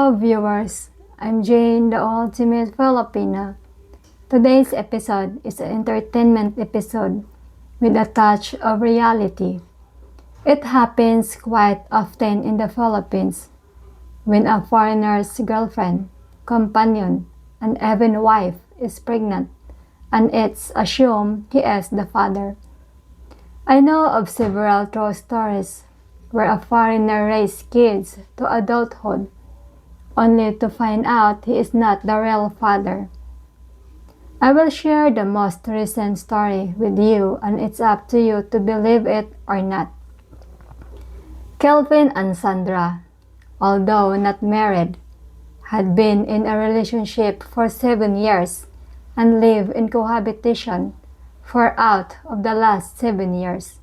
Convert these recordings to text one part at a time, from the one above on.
Hello viewers, I'm Jane, the ultimate Filipina. Today's episode is an entertainment episode with a touch of reality. It happens quite often in the Philippines when a foreigner's girlfriend, companion, and even wife is pregnant, and it's assumed he is the father. I know of several true stories where a foreigner raised kids to adulthood only to find out he is not the real father. I will share the most recent story with you, and it's up to you to believe it or not. Kelvin and Sandra, although not married, had been in a relationship for 7 years and lived in cohabitation for out of the last 7 years.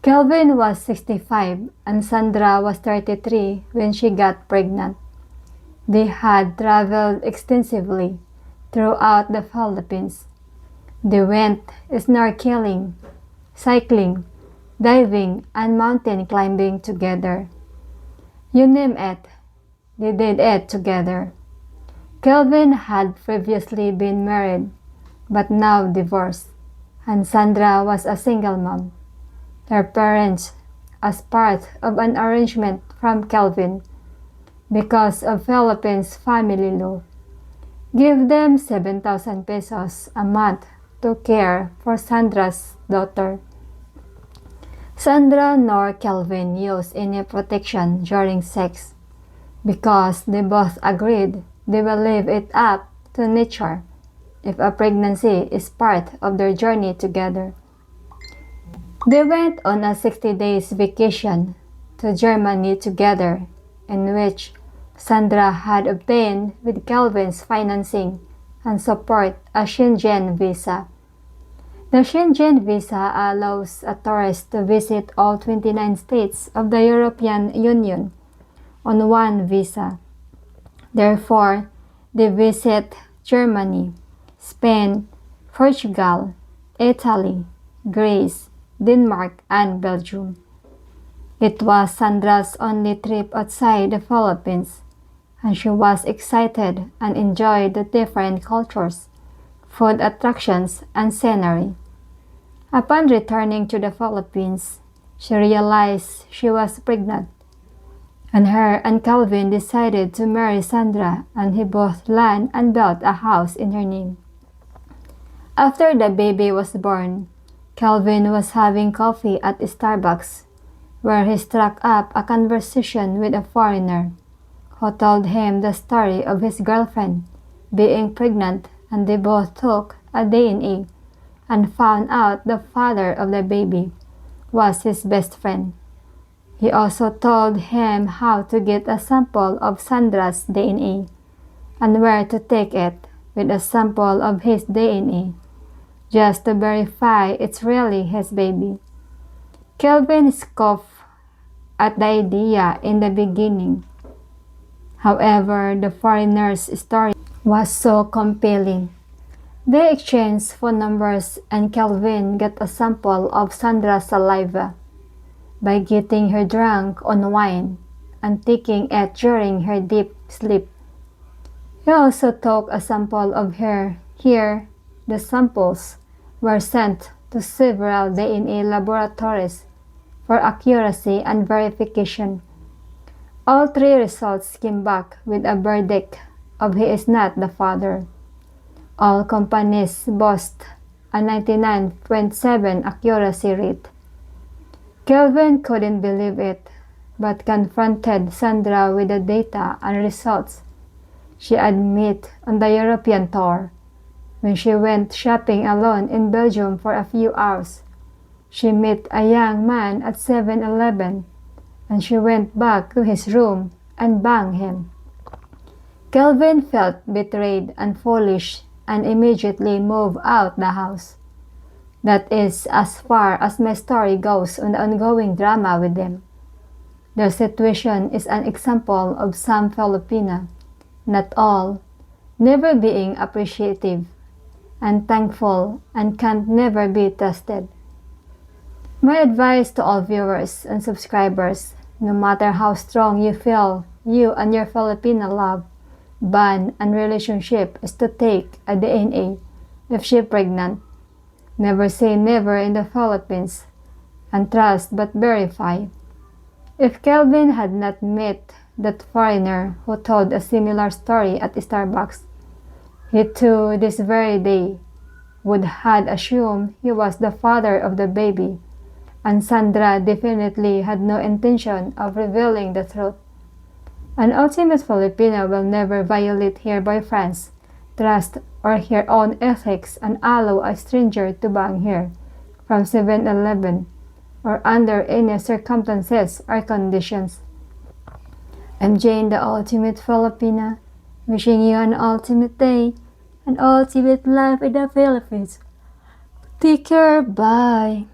Kelvin was 65 and Sandra was 33 when she got pregnant. They had traveled extensively throughout the Philippines. They went snorkeling, cycling, diving, and mountain climbing together. You name it, they did it together. Kelvin had previously been married, but now divorced, and Sandra was a single mom. Her parents, as part of an arrangement from Kelvin, because of Philippines family law, give them 7,000 pesos a month to care for Sandra's daughter. Sandra nor Kelvin used any protection during sex because they both agreed they will leave it up to nature if a pregnancy is part of their journey together. They went on a 60 days vacation to Germany together, in which Sandra had obtained with Kelvin's financing and support a Schengen visa. The Schengen visa allows a tourist to visit all 29 states of the European Union on one visa. Therefore, they visit Germany, Spain, Portugal, Italy, Greece, Denmark, and Belgium. It was Sandra's only trip outside the Philippines, and she was excited and enjoyed the different cultures, food attractions, and scenery. Upon returning to the Philippines, she realized she was pregnant, and her and Calvin decided to marry Sandra, and he bought land and built a house in her name. After the baby was born, Calvin was having coffee at Starbucks, where he struck up a conversation with a foreigner who told him the story of his girlfriend being pregnant, and they both took a DNA and found out the father of the baby was his best friend. He also told him how to get a sample of Sandra's DNA and where to take it with a sample of his DNA just to verify it's really his baby. Kelvin scoffed at the idea in the beginning. However, the foreigner's story was so compelling. They exchanged phone numbers, and Kelvin got a sample of Sandra's saliva by getting her drunk on wine and taking it during her deep sleep. He also took a sample of her. Here, the samples were sent to several DNA laboratories for accuracy and verification. All three results came back with a verdict of he is not the father. All companies boast a 99.7 accuracy rate. Kelvin couldn't believe it, but confronted Sandra with the data and results. She admitted on the European tour, when she went shopping alone in Belgium for a few hours, she met a young man at 7-Eleven, and she went back to his room and banged him. Kelvin felt betrayed and foolish and immediately moved out the house. That is as far as my story goes on the ongoing drama with them. Their situation is an example of some Filipina, not all, never being appreciative and thankful and can never be trusted. My advice to all viewers and subscribers, no matter how strong you feel you and your Filipina love, bond, and relationship is to take a DNA if she pregnant. Never say never in the Philippines, and trust but verify. If Kelvin had not met that foreigner who told a similar story at Starbucks, he too this very day would had assumed he was the father of the baby, and Sandra definitely had no intention of revealing the truth. An ultimate Filipino will never violate her boyfriend's trust or her own ethics and allow a stranger to bang her from 7-Eleven or under any circumstances or conditions. I'm Jane, the ultimate Filipina, wishing you an ultimate day, an ultimate life in the Philippines. Take care, bye.